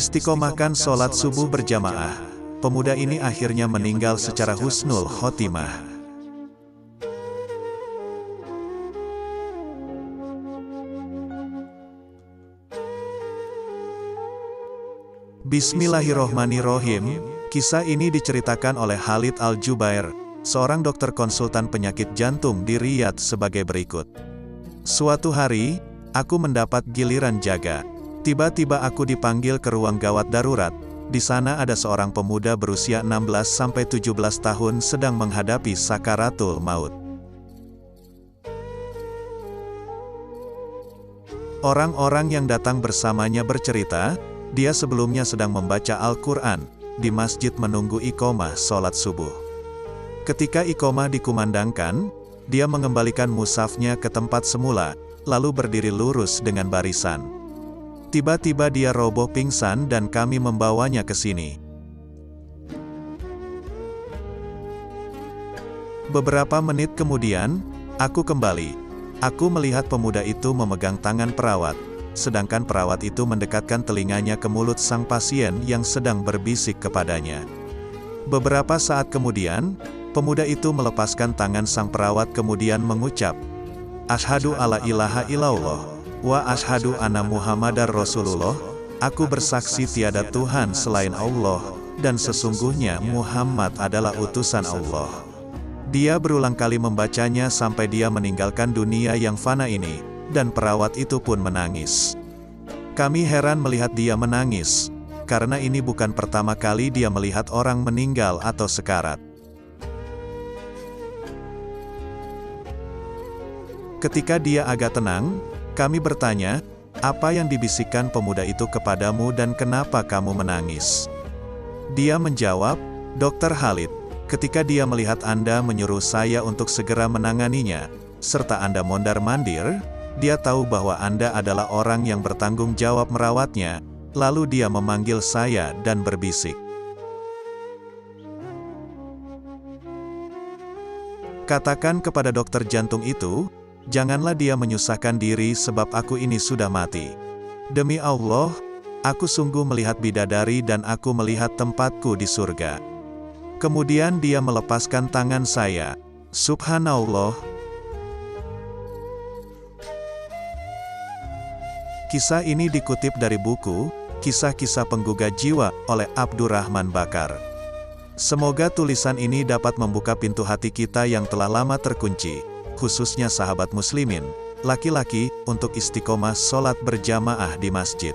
mengistiqomahkan sholat subuh berjamaah. Pemuda ini akhirnya meninggal secara husnul khotimah. Bismillahirrohmanirrohim. Kisah ini diceritakan oleh Khalid Al-Jubair, seorang dokter konsultan penyakit jantung di Riyadh sebagai berikut. Suatu hari, aku mendapat giliran jaga. Tiba-tiba aku dipanggil ke ruang gawat darurat. Di sana ada seorang pemuda berusia 16-17 tahun sedang menghadapi sakaratul maut. Orang-orang yang datang bersamanya bercerita, dia sebelumnya sedang membaca Al-Quran, di masjid menunggu iqomah sholat subuh. Ketika iqomah dikumandangkan, dia mengembalikan mushafnya ke tempat semula, lalu berdiri lurus dengan barisan. Tiba-tiba dia roboh pingsan dan kami membawanya ke sini. Beberapa menit kemudian, aku kembali. Aku melihat pemuda itu memegang tangan perawat, sedangkan perawat itu mendekatkan telinganya ke mulut sang pasien yang sedang berbisik kepadanya. Beberapa saat kemudian, pemuda itu melepaskan tangan sang perawat kemudian mengucap, "Asyhadu alla ilaha illallah, wa asyhadu anna Muhammadar Rasulullah." Aku bersaksi tiada Tuhan selain Allah, dan sesungguhnya Muhammad adalah utusan Allah. Dia berulang kali membacanya sampai dia meninggalkan dunia yang fana ini, dan perawat itu pun menangis. Kami heran melihat dia menangis, karena ini bukan pertama kali dia melihat orang meninggal atau sekarat. Ketika dia agak tenang, kami bertanya, "Apa yang dibisikkan pemuda itu kepadamu dan kenapa kamu menangis?" Dia menjawab, "Dokter Khalid, ketika dia melihat Anda menyuruh saya untuk segera menanganinya, serta Anda mondar-mandir, dia tahu bahwa Anda adalah orang yang bertanggung jawab merawatnya, lalu dia memanggil saya dan berbisik. Katakan kepada dokter jantung itu, janganlah dia menyusahkan diri sebab aku ini sudah mati. Demi Allah, aku sungguh melihat bidadari dan aku melihat tempatku di surga." Kemudian dia melepaskan tangan saya. Subhanallah. Kisah ini dikutip dari buku, Kisah-Kisah Penggugah Jiwa, oleh Abdurrahman Bakar. Semoga tulisan ini dapat membuka pintu hati kita yang telah lama terkunci, khususnya sahabat muslimin, laki-laki, untuk istiqomah sholat berjamaah di masjid.